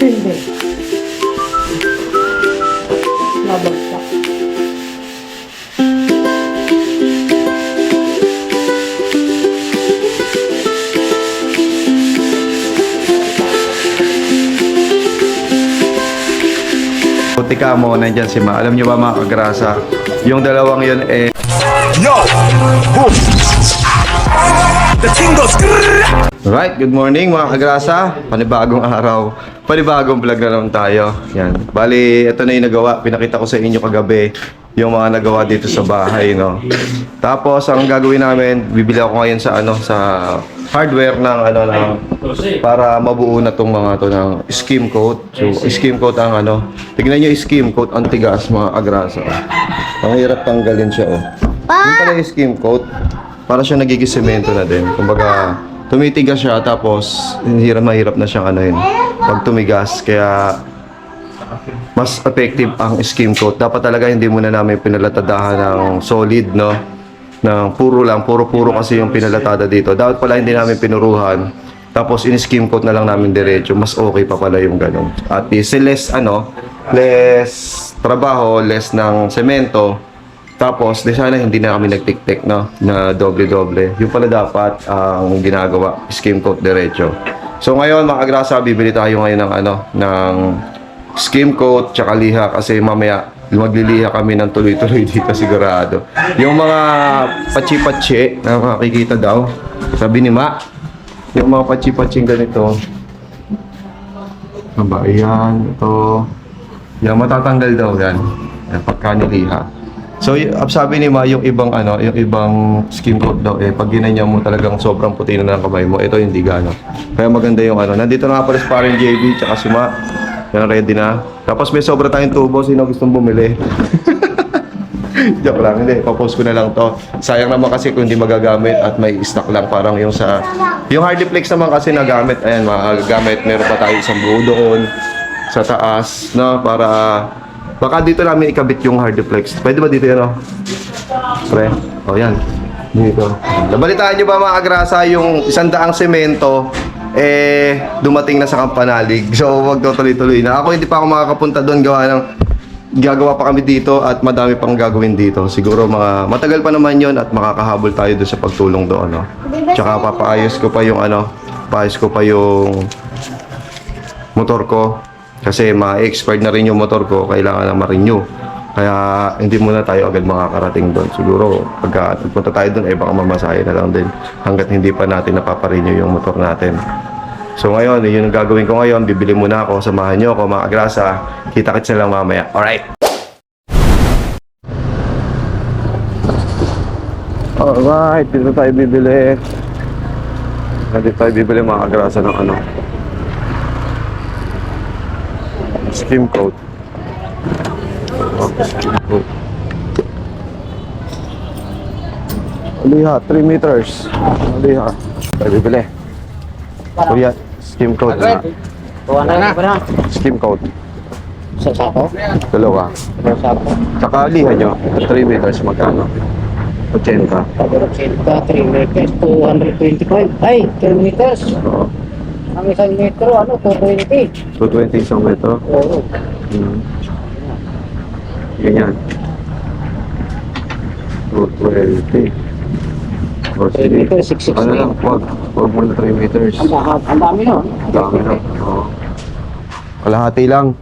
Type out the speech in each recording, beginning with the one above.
Hindi. Nabagsak. Puti ka mo, nandyan si Ma. Alam nyo ba mga kagrasa? Yung dalawang yun Yo! Boom! The thing goes... Right, good morning mga kagrasa. Panibagong araw. Panibagong vlog na naman tayo. Yan. Bali, ito na yung nagawa. Pinakita ko sa inyo kagabi yung mga nagawa dito sa bahay, no. Tapos ang gagawin namin, bibili ako ngayon sa sa hardware ng para mabuo na tong mga to ng skim coat. So, skim coat ang tignan niyo yung skim coat, ang tigas mga kagrasa. Ang hirap tanggalin siya, oh. Yung pala yung skim coat, para siya nagiging semento na din. Kumbaga, tumitigas siya tapos mahirap na siyang pag tumigas. Kaya mas effective ang skim coat. Dapat talaga hindi muna namin pinalatadahan ng solid, no? Ng puro kasi yung pinalatada dito. Dapat pala hindi namin pinuruhan. Tapos in-skim coat na lang namin diretso. Mas okay pa pala yung ganun. At least less trabaho, less ng semento. Tapos, di sana hindi na kami nagtik-tik, no? Na doble-doble. Yung pala dapat ang ginagawa, skim coat diretso. So ngayon, mga kagrasa, bibili tayo ngayon ng skim coat tsaka liha kasi mamaya magliliha kami ng tuloy-tuloy dito sigurado. Yung mga patsi-patsi na makikita daw, sabi ni Ma, yung mga patsi-patsing ganito, yan, ito, yan, matatanggal daw yan, pagka niliha. So, sabi ni Ma, yung ibang skim coat daw, pag ginanyan mo talagang sobrang puti na ng kamay mo, ito hindi gano. Kaya maganda yung nandito na nga pala si Parang JB, tsaka si Ma. Yan, ready na. Tapos may sobra tayong tubo. Sino gustong bumili? Joke lang. Hindi. Papost ko na lang to. Sayang naman kasi kung hindi magagamit at may stock lang. Parang yung yung Hardiplex naman kasi nagamit. Ayan, magagamit. Meron pa tayo isang buo doon sa taas. No? Para baka dito namin ikabit yung Hardiplex. Pwede ba dito yan, no? Pre. O, yan. Dito. Nabalitaan nyo ba mga agrasa yung 100 semento dumating na sa Kampanalig. So, magtutuloy-tuloy na. Ako hindi pa ako makakapunta doon gagawa pa kami dito at madami pang gagawin dito. Siguro matagal pa naman yon at makakahabol tayo doon sa pagtulong doon, no? Tsaka papaayos ko pa yung motor ko kasi ma-expired na rin yung motor ko, kailangan na ma-renew. Kaya hindi muna tayo agad makakarating doon. Siguro pagka punta tayo doon baka mamasahe na lang din hanggat hindi pa natin napaparenew yung motor natin. So ngayon, yun ang gagawin ko ngayon. Bibili muna ako, samahan nyo ako mga kagrasa. Kita-kits na lang mamaya. Alright! Alright, dito tayo bibili. Dito tayo bibili mga kagrasa ng skim coat. Skim coat. Liha, 3 meters. Liha. Tayo bibili. Kuya, skim coat na. Skim coat. Sa sako? Dalawa. Sa sako? Tsaka liha nyo. 3 meters magkano? 80. 3 meters, 225. Ay, 3 meters. Oo. Ang isang metro, 220. 220 isang metro. Oo. Ganyan. 220. O, 3 meters, 660. lang, wag mo na 3 meters. Ang dami nun. Ang dami na. Oo. Kalahati lang.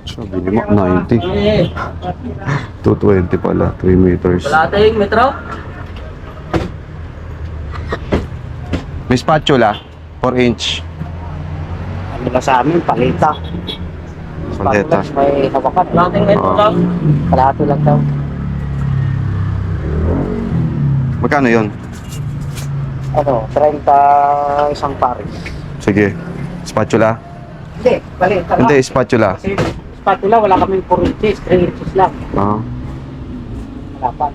Sabi ni Mac, 90. 220 pala, 3 meters. Kalating metro? May spatula, 4 inch. Ano na sa amin, palita. Paleta. May hawakan. Kalating metro lang. Kalahati lang daw. Magkano yon? 30 isang pares. Sige. Spatula? Hindi, palita lang. Hindi, spatula. Kasi spatula, wala kaming 4 inches, 3 inches lang. Wala pa.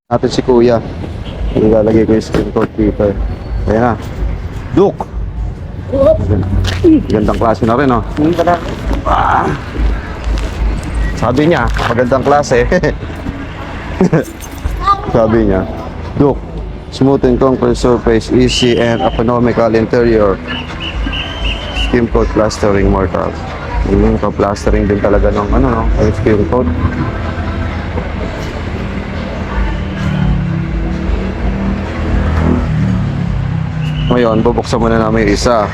Natin si Kuya. Ilalagay ko yung skin coat dito. Ayan na. Look! Gandang klase na rin, oh. Hindi ba na? Sabi niya, magandang klase. Sabi niya, Duk, Smooth and conquer surface, easy and economical interior. Skim coat plastering mortar. Plastering din talaga ng ano, no? Yung skim coat. Ngayon, bubuksan muna namin yung isa.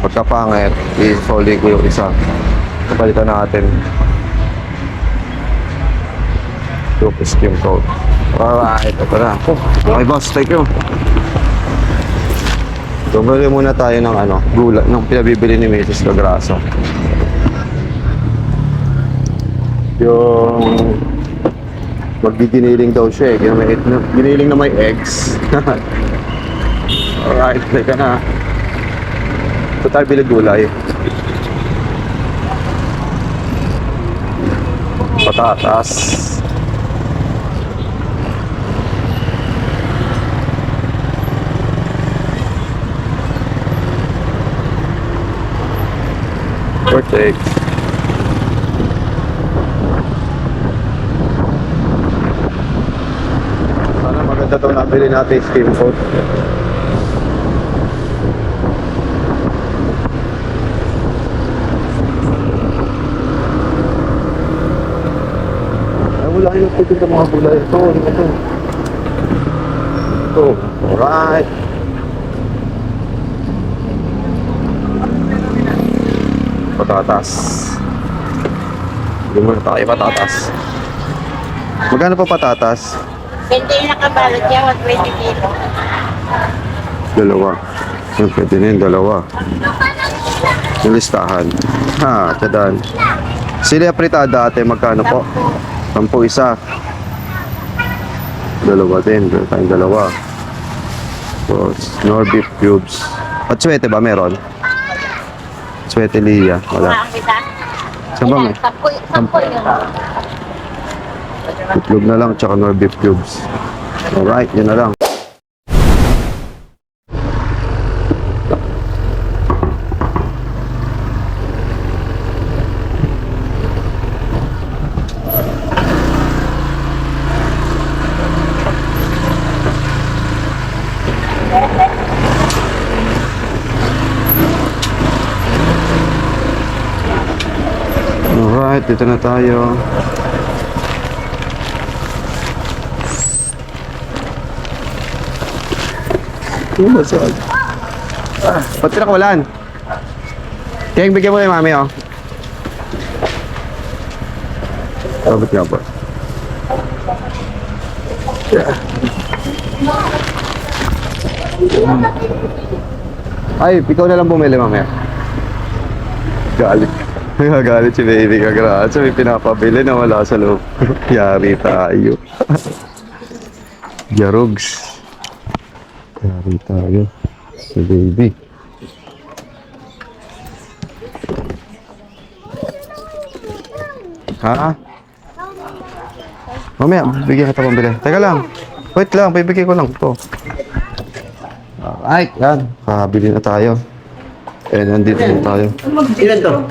Pagkapangit, i-folding ko yung isa. Kapalitan natin. Yung skim coat. Alright, ito na. Okay boss, thank you. Bumili muna tayo ng ano, gulay, ng pinabibili ni Mrs. Cagraso. Yung magiginiling daw siya eh. Giniling na may eggs. Alright, teka na. Ito tayo bili gulay. Patatas. Pork. Sana maganda itong nabili natin skim coat. Ay, wala yung nagpipin sa mga gulay. Ito. Alright. Patatas. Hindi muna tayo patatas. Magkano pa patatas? 20 yung nakabalot niya, 120 kilo. Dalawa. Pwede na yung dalawa. Yung listahan. Ha, tsadan. Sili apritada ate, magkano po? 10 isa. Dalawa din. Tayong dalawa. So, nor beef cubes. At suwete ba meron? Suwete Liya. Wala. Kuhaan kita. Saan ba may? Sampo yun. Itlog na lang, tsaka nor beef cubes. Alright, yun na lang. Alright, dito na tayo. Masag. Pati na kawalan. Kaya bigyan mo yung mami, oh. Sabit nga po. Ay, ikaw na lang bumili, mami. Galit. Galit si baby Cagraso. May pinapabili na wala sa loob. Yari tayo. Jarogs. Yari tayo. Si baby. Ha? Mamaya, bigyan kita pambili. Teka lang. Wait lang, bibigyan ko lang ito. Alright, yan. Kabili na tayo. Eh, nandito na tayo. Ilan to?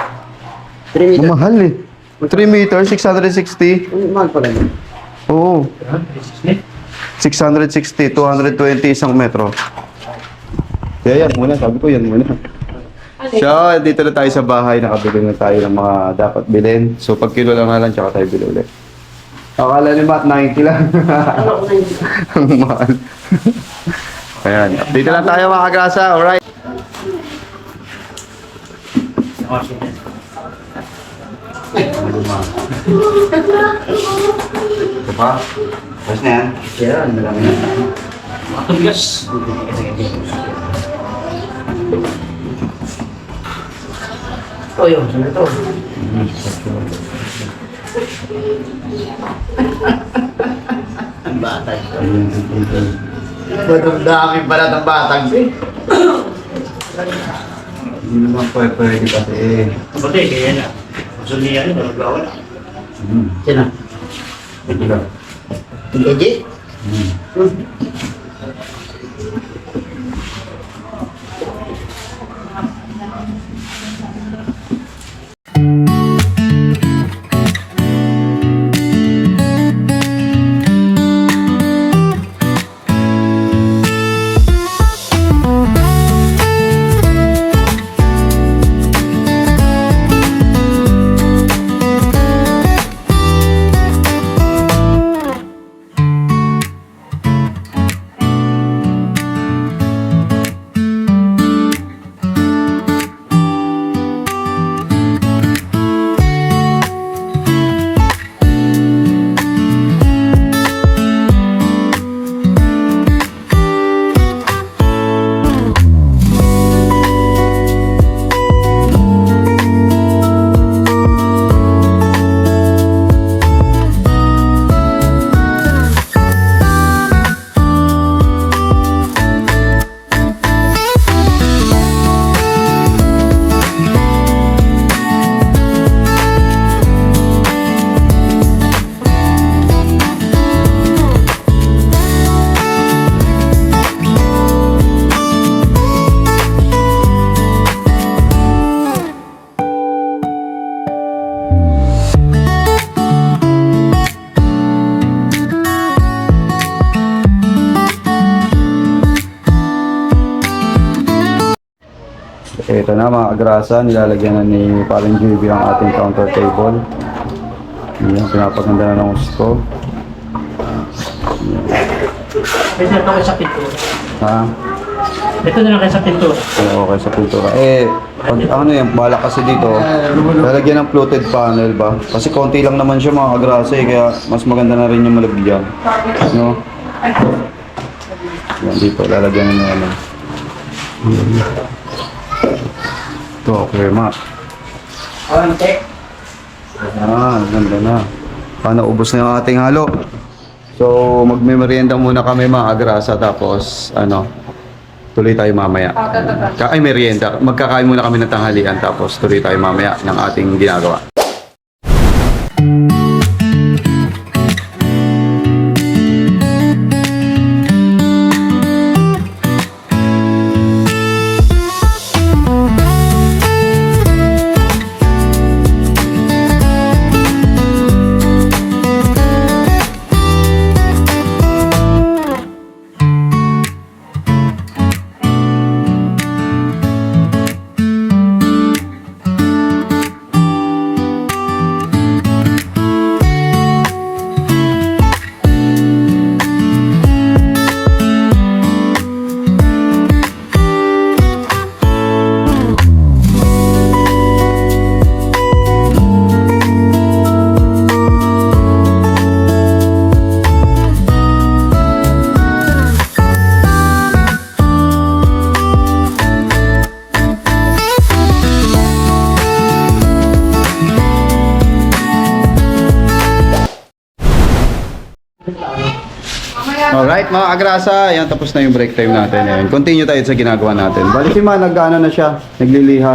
3 meters. Mahal eh. 3 meters, 660. Mahal pala yun. Oo. 660, 220 isang metro. Kaya yan muna, sabi ko yan muna. So, dito na tayo sa bahay, nakabili na tayo ng mga dapat bilhin. So, pag kilo lang na lang, tsaka tayo bili ulit. Akala ni Matt, 90 lang. Ang mahal. Ayan, dito lang tayo mga kagrasa, alright. Ito pa? Tapos na yan? Yan, marami na. Matubigas. Ito yun, saan ito? Ang batag. Madamdami pala ng batag eh. Hindi naman pwede kasi. Pati, kaya na. Gusto niya yun, nagagawa na. Sino? Ito lang. Eji? Ito na mga agrasa, nilalagyan na ni Paring JB ang ating counter table. Yan, pinapaganda na ng gusto. Ito na kayo sa pintura. Ha? Ito na lang kayo sa pintura. Okay sa pintura. Pag ano yan, bala kasi dito, lalagyan ng fluted panel ba? Kasi konti lang naman siya mga agrasa kaya mas maganda na rin yung malagyan. No? Yan dito, lalagyan na ano. Ito, okay, Mac. Konti. Ganda na. Paano, ubos na yung ating halo. So, magme-merienda muna kami mga agrasa tapos, tuloy tayo mamaya. Ay, merienda. Magkakain muna kami ng tanghalian tapos tuloy tayo mamaya ng ating ginagawa. Alright mga agrasa, yan tapos na yung break time natin. Ayan, continue tayo sa ginagawa natin. Bali si Ma, nag-ano na siya, nagliliha.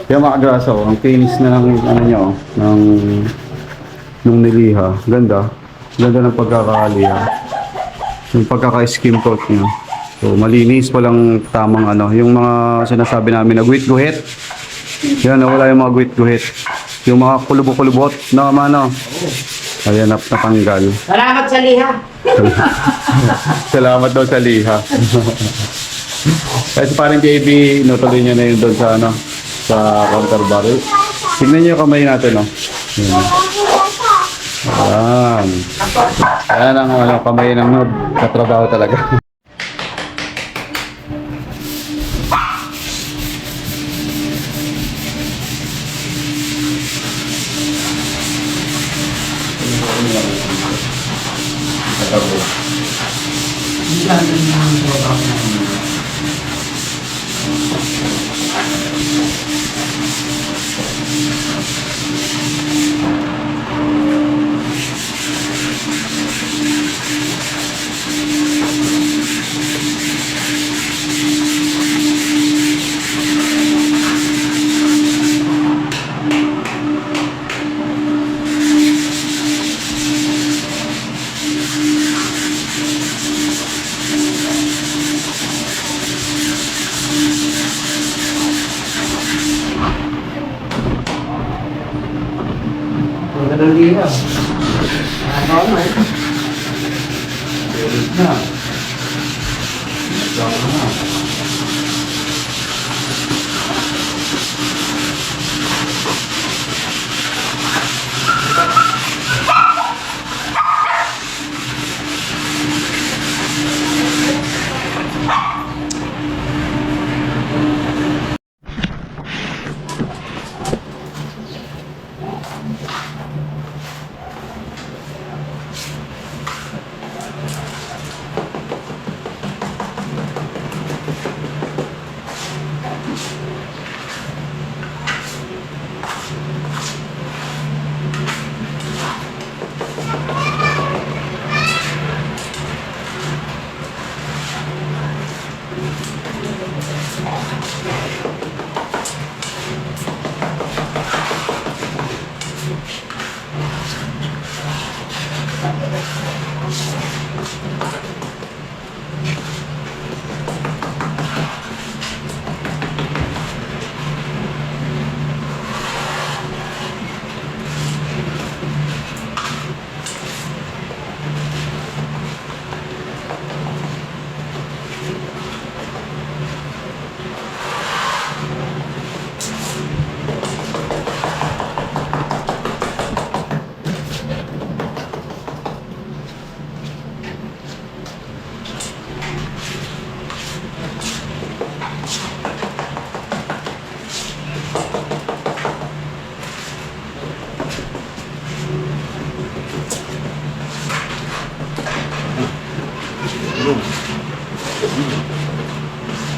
Yan mga agrasa, ang kinis na ng ano niya, nung niliha. Ganda. Ganda ng pagkakaliha. Yung pagkaka-skim coat niya. So malinis, walang tamang yung mga sinasabi namin na guhit-guhit. Yan, wala yung mga guhit-guhit. Yung mga kulubot-kulubot na ayan, natanggal. Salamat sa liha. Salamat daw sa liha. Kasi parang JB, tuloy niya na yun doon sa sa counter bar. Tignan niyo yung kamay natin, Ayan. Ayan ang kamay ng katrabaho talaga. Ang liha.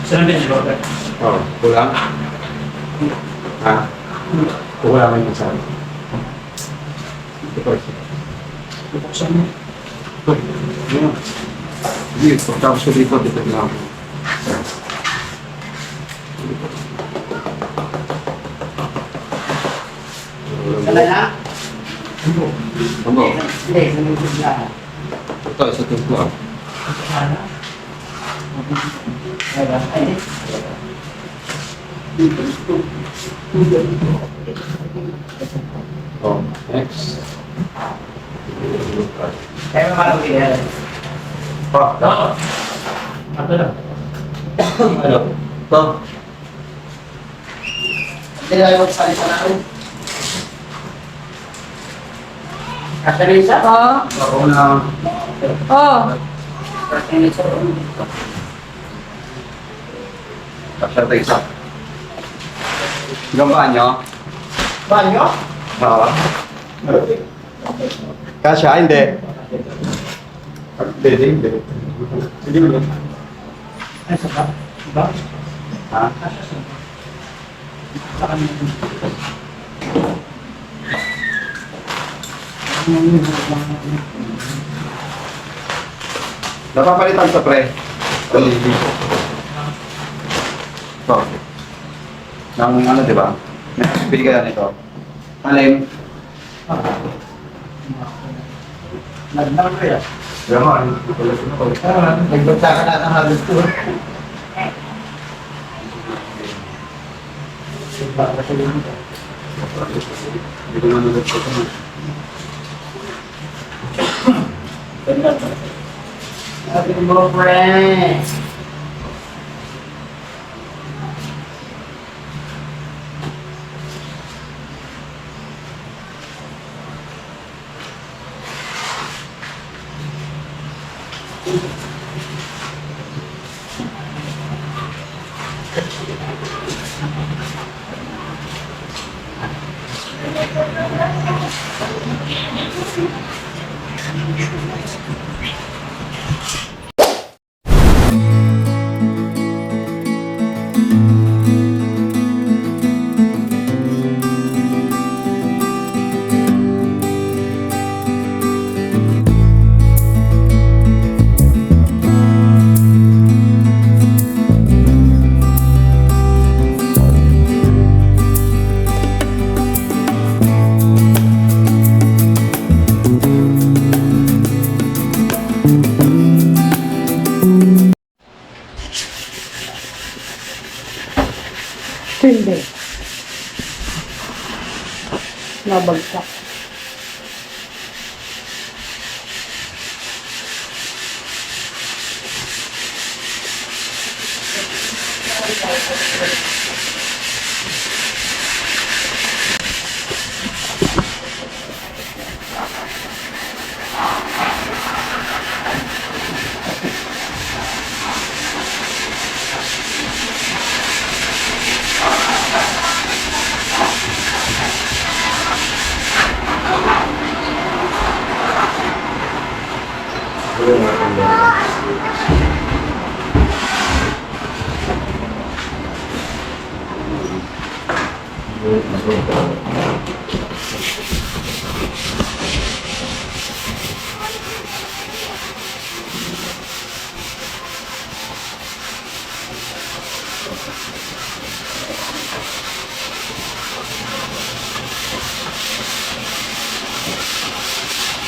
Saan din yung Robert? Oh, kulang? Ha? Kulang yung isa. Ito. Buksan mo. Ito. Ayan. Hindi, pagkapos ko dito, dito lang ako. Wala na? Ano? Hindi, nangyayos lang. Ito, isa ito ko ah. Wala. Ay, Oh, next. kaya malaki yan. Pa, Oo. Ito lang. ano? Ito. Hindi na yung salita natin. Kasalisa? Oo. Ako na. Oo. Kasalisa. Kasya tayo isa. Gambaan nyo? Banyo? Oo. Kasya, hindi. Hindi, hindi. Sige mo. Ay, saka. Diba? Ha? Napapalitan sa pre. LED. Ito. Nang ano, di ba? Bili ka yan ito. Alin? Nagdang ko yan. Gaman. Nagbagsa ka na ng halos ko. Hindi ko manunod ko ito. Sabi mo, friend. Hindi. Nabagsak.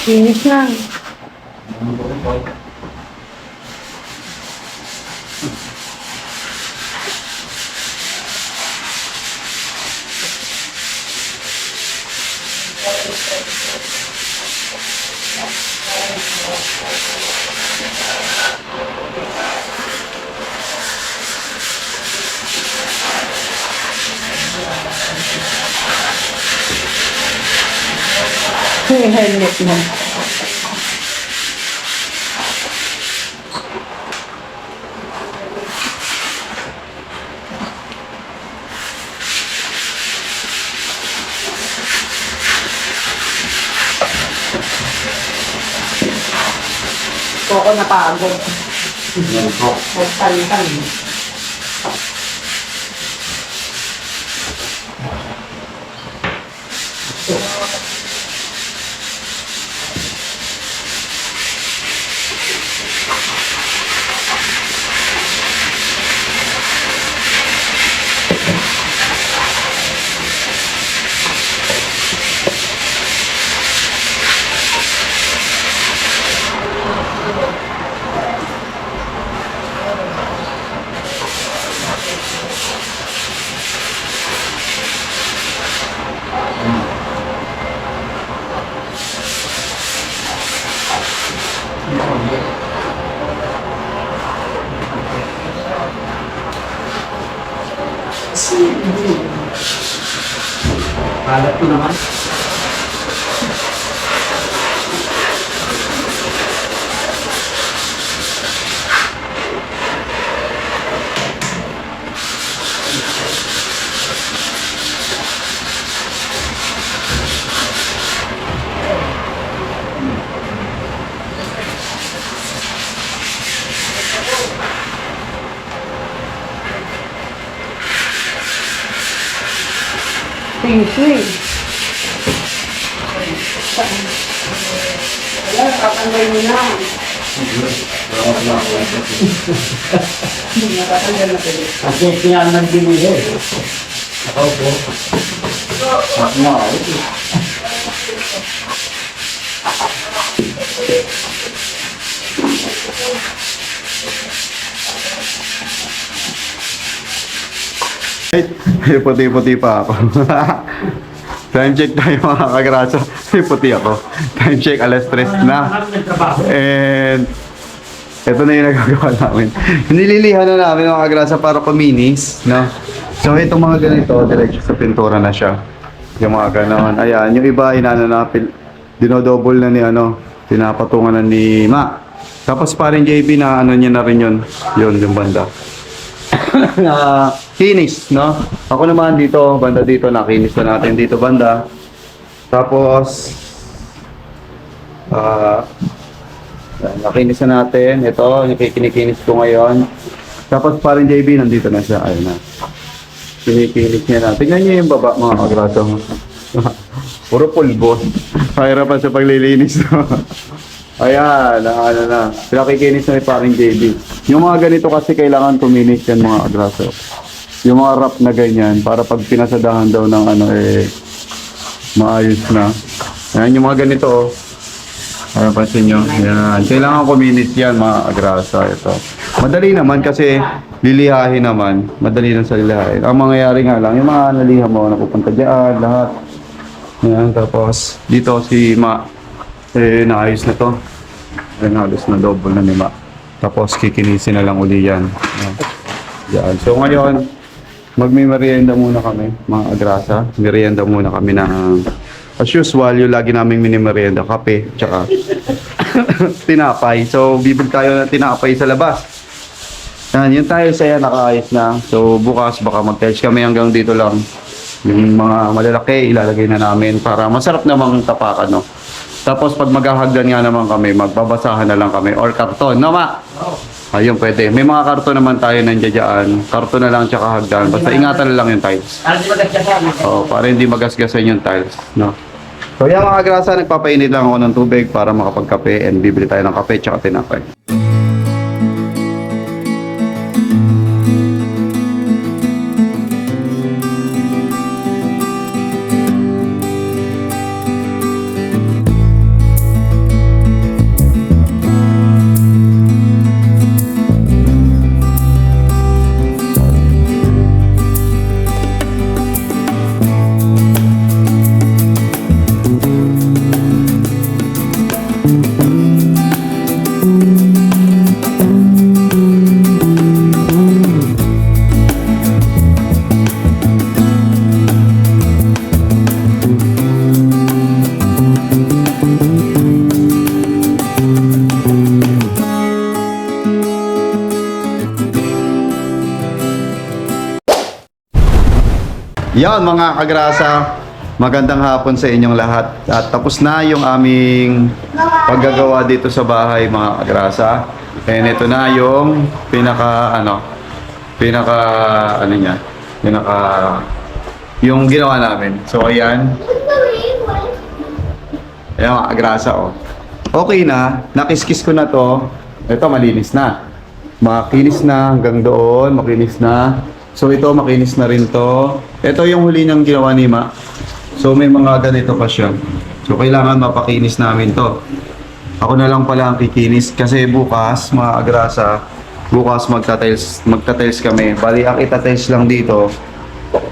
Finish na. Yung helmet mo. Po. ako napagod. Nagtalitan. Kalat ko naman. Thank you. Wala, tatanggal mo na. Natatanggal na pwede. Kasi kaya nang binili. Ako po. No. Puti-puti pa ako. Time check tayo mga kagrasa. Puti ako. Time check, alas 3 na. Hanap ng trabaho. And ito na yung nagagawa namin. Nililihan na namin mga kagrasa para kuminis, no? So itong mga ganito, diretso sa pintura na siya. Yung mga ganon. Ayan, yung iba inano na, dinodouble na ni ano, pinapatungan na ni Ma. Tapos parin JB na ano niya na rin yun. Yun, yung banda. Na kinis, no? Ako naman dito, banda dito, nakinis na natin dito banda. Tapos nakinis na natin. Ito, yung kinikinis ko ngayon. Tapos parin JB, nandito na siya. Ayun na. Kinikinis niya na. Tignan niyo yung baba, mga kagraso. Puro pulbo. Kahirapan sa paglilinis. Ayan, ano na. Pinakikinis na ni paring JB. Yung mga ganito kasi kailangan kuminis yan mga kagraso. Yung mga wrap na ganyan, para pag pinasadahan daw ng ano maayos na. Ayan, yung mga ganito oh. Ayan, pansin nyo. Ayan. Kailangan kuminis yan mga kagrasa. Ito. Madali naman kasi lilihahin naman. Madali lang sa lilihahin. Ang mangyayari nga lang, yung mga naliha mo, napupunta dyan, lahat. Ayan, tapos dito si Ma, naayos na to. Ayan, halos na double na ni Ma. Tapos kikinisin na lang uli yan. Ayan. Yan. So ngayon, magmimerienda muna kami, mga agrasa. Merienda muna kami ng, as usual, yung lagi namin minimerienda, kape, tsaka tinapay. So bibig tayo ng tinapay sa labas. Yan, yun tayo saya nakaayos na. So bukas baka mag-test kami hanggang dito lang. Yung mga malalaki ilalagay na namin para masarap namang tapakan, no? Tapos pag maghahagdan nga naman kami, magbabasahan na lang kami or karton, no Ma? Ayun, pwede. May mga karton naman tayo nandiyan. Karton na lang tsaka hagdan. Basta ingatan na lang yung tiles. Para di magasgasan. Oo, para hindi magasgasan yung tiles, no? So yan mga grasa, nagpapainit lang ako ng tubig para makapagkape and bibili tayo ng kape tsaka tinapay. Yan mga kagrasa, Magandang hapon sa inyong lahat. At tapos na yung aming paggagawa dito sa bahay, mga kagrasa. And ito na yung yung ginawa namin. So ayan. Ayan mga kagrasa, oh. Okay na, nakiskis ko na to. Ito malinis na. Makinis na hanggang doon, makinis na. So ito makinis na rin to. Ito yung huli niyang ginawa ni Ma. So may mga ganito pa siya. So kailangan mapakinis namin to. Ako na lang pala ang kikinis kasi bukas mga agrasa, bukas magta-tiles kami. Bali ang ita-tiles lang dito.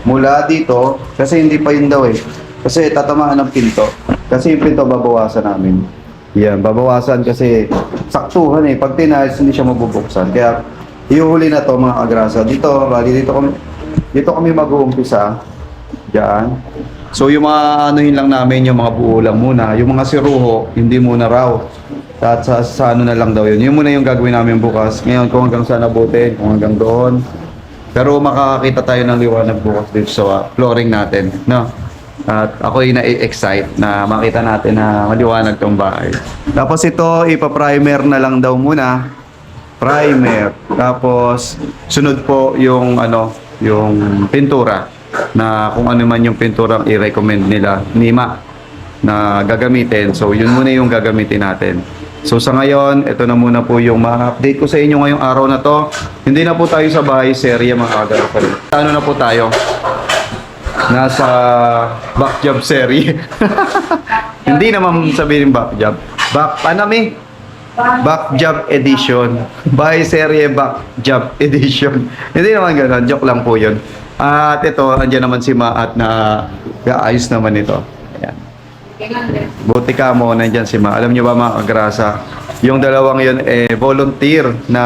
Mula dito kasi hindi pa yun daw eh. Kasi tatamaan ng pinto. Kasi yung pinto babawasan namin. Yan, babawasan kasi saktuhan eh. Pag tinalis hindi siya mabubuksan. Kaya iuhuli na to mga agrasa. Dito, bali dito kami mag-uumpisa. Diyan. So yung mga anuhin lang namin, yung mga buo lang muna. Yung mga siruho, hindi muna raw. At sa ano na lang daw yun. Yun muna yung gagawin namin bukas. Ngayon kung hanggang saan abutin, kung hanggang doon. Pero makakakita tayo ng liwanag bukas dito sa flooring natin. No? At ako'y na-excite na makita natin na maliwanag tong bahay. Tapos ito, ipa-primer na lang daw muna. Primer. Tapos sunod po yung yung pintura na kung ano man yung pintura i-recommend nila ni Ma na gagamitin. So yun muna yung gagamitin natin. So sa ngayon, ito na muna po yung ma-update ko sa inyo ngayong araw na to. Hindi na po tayo sa bahay serye mga kagarapal. Ano na po tayo? Nasa back job serie. Hindi naman sabihin back job. Back job edition. Bahay serye back job edition. Hindi naman gano'n. Joke lang po yun. At ito, andyan naman si Ma at ayos naman ito. Ayan. Buti ka mo, nandyan si Ma. Alam nyo ba mga kagrasa, yung dalawang yun volunteer na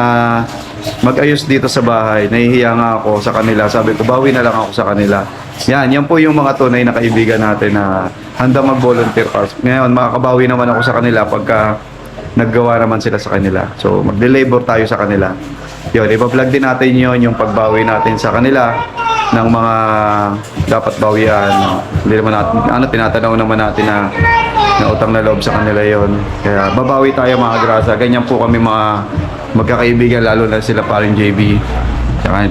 mag-ayos dito sa bahay. Nahihiya nga ako sa kanila. Sabi ko, bawi na lang ako sa kanila. Yan po yung mga tunay na kaibigan natin na handa mag-volunteer. Ngayon, makakabawi naman ako sa kanila pagka naggawa naman sila sa kanila. So, mag-labor tayo sa kanila. Yun, ipa-vlog din natin yun, yung pagbawi natin sa kanila ng mga dapat bawian. Hindi naman natin, tinatanaw naman natin na utang na loob sa kanila yon. Kaya babawi tayo mga grasa. Ganyan po kami mga magkakaibigan, lalo na sila paring JB. Tsaka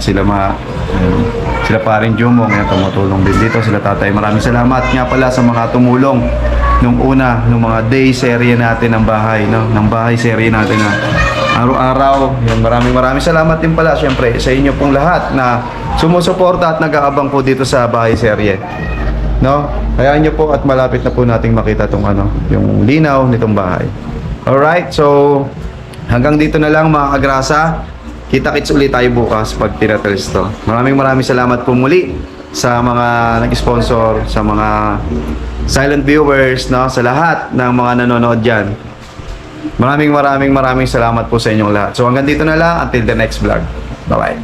sila paring Jumong, yan tumutulong din dito. Sila tatay, maraming salamat nga pala sa mga tumulong nung mga day serye natin ng bahay, no? Ng bahay serye natin na araw-araw. Yan, maraming salamat din pala syempre sa inyo pong lahat na sumusuporta at nag-aabang po dito sa bahay serye. No? Hayaan nyo po at malapit na po nating makita tong yung linaw nitong bahay. Alright, so hanggang dito na lang mga kagrasa. Kita-kits ulit tayo bukas pag tinatales to. Maraming salamat po muli sa mga nag-sponsor, sa mga silent viewers, no? Sa lahat ng mga nanonood dyan. Maraming salamat po sa inyong lahat. So hanggang dito na lang, until the next vlog. Bye-bye.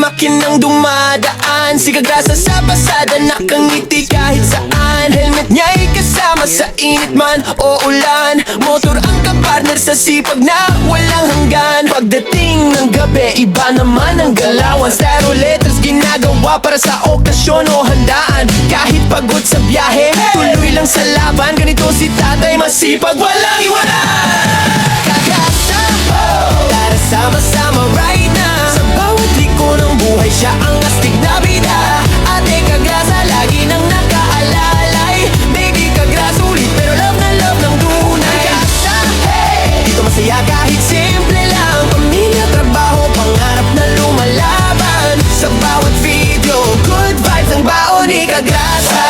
Makinang dumadaan, si Kagrasa sa pasada, nakangiti kahit saan. Helmet niya'y kasama sa init man o ulan. Motor ang kapartner sa sipag na walang hanggan. Pagdating ng gabi, iba naman ang galawan. Styro letters ginagawa para sa okasyon o handaan. Kahit pagod sa biyahe, tuloy lang sa laban. Ganito si tatay, masipag, walang iwanan. Kagrasa, tara sama-sama right now. Sa bawat liko ng buhay, siya ang astig na bida. Ate Kagrasa, lagi nang nakaalalay. Baby Kagrasa, ulit pero love na love ng tunay. Kagrasa, hey! Dito masaya kahit simple lang. Pamilya, trabaho, pangarap na lumalaban. Sa bawat video, good vibes ang baon ni Kagrasa.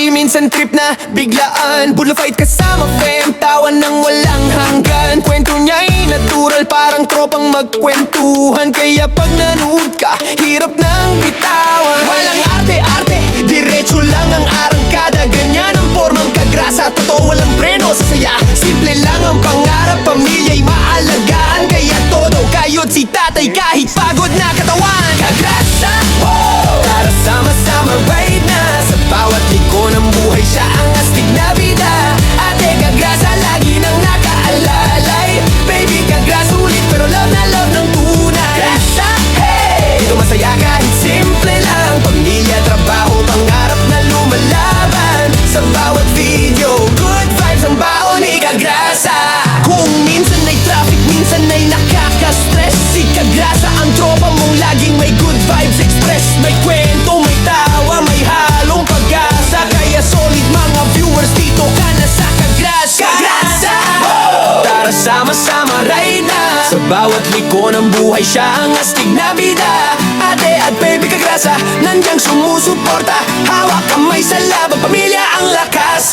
Minsan trip na biglaan, bulo fight kasama fam, tawan ng walang hanggan. Kwento niya'y natural, parang tropang magkwentuhan. Kaya pag nanood ka, hirap nang bitawan. Walang arte-arte, diretso lang ang arangkada. Ganyan ang formang Kagrasa, totoo walang preno sa saya. Simple lang ang pangarap, pamilya'y maalagaan. Kaya todo kayod si tatay kahit pagod na video. Good vibes ang baon ni Kagrasa. Kung minsan ay traffic, minsan ay nakaka-stress, si Kagrasa ang tropa mong laging may good vibes express. May kwento, may tawa, may halong pag-asa, kaya solid mga viewers dito ka na sa Kagrasa. Kagrasa! Tara sama-sama ride na, sa bawat liko ng buhay siya ang astig na bida. Ate at baby Kagrasa, nandiyan sumusuporta, hawak kamay sa laban, pamilya ang lakas.